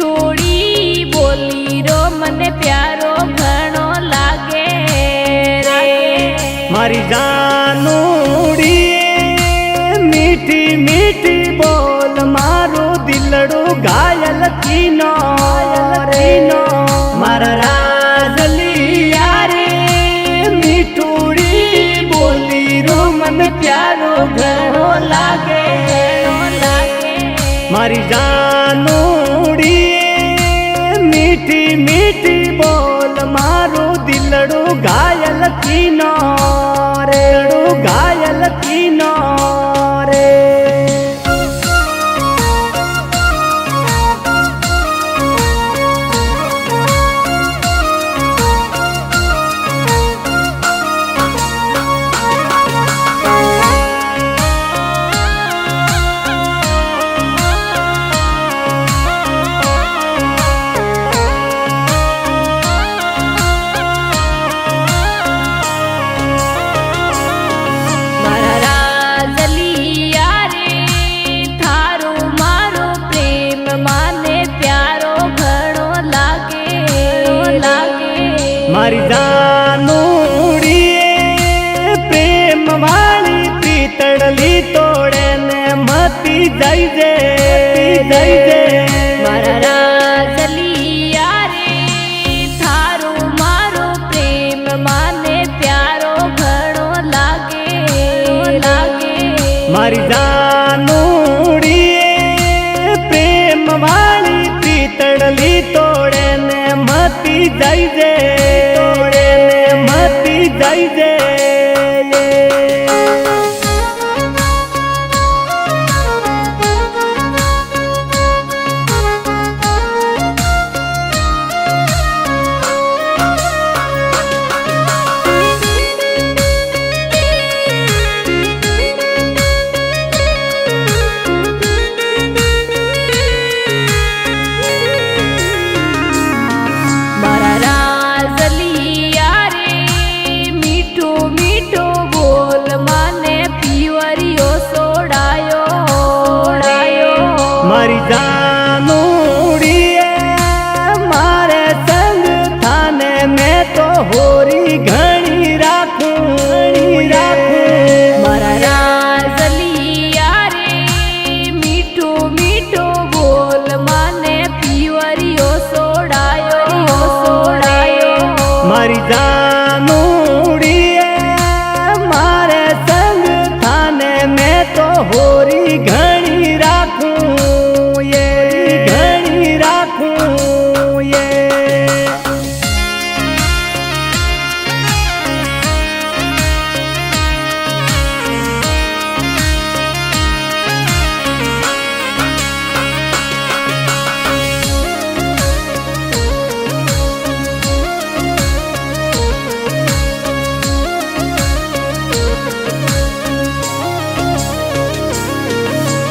મીઠોડી બોલી રો મને પ્યારો ઘણો લાગે રે મારી જાનુડી મીઠી મીઠી બોલ મારું દિલડું ઘાયલ કીનો રેનો મારા રાજલિયા રે મીઠોડી બોલી રો મને પ્યારો ઘણો લાગે મારી જાનુડી મીઠી મીઠી બોલ મારું દિલડું ઘાયલ કીનો રેડું ઘાયલ કીનો રે મારી જાનુડી પ્રેમ વાળી પીતળલી તોડે ને મતી જઈ જે મારા રાજલિયા રે થારું મારો પ્રેમ માને પ્યારો ઘણો લાગે મારી જાનુડી પ્રેમ વાળી પીતળલી તોડે ને મતી જઈ જે જઈ જે મારી જાનુડી મારે સંગ થાને મેં તો હોરી ઘણી રાખું મારા રાજલિયા રે મીઠો મીઠો બોલ માને પીવરિયો સોડાયો મારી જાનુડી મારે સંગ થાને મેં તો હોરી ઘણી રાખું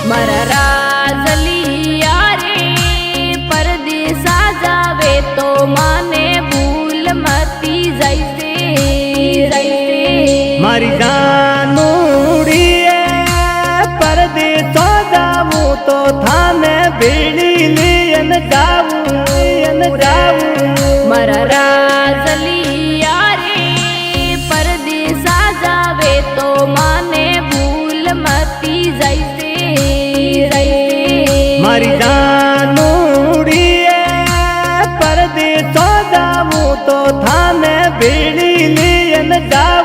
મારા રાજલિયા રે પરદેસા જાવે તો માને ભૂલ મતી જઈશે મારી જાનુડી પરદેસો જાવું તો થાને ભેળી લઈને જાવું મારા રાજલિયા રે પરદેસા જાવે તો માને ભૂલ મતી જઈશે મારી જાનુડી પરદેસો જાવું તો થાને ભેળી લઈને જાવું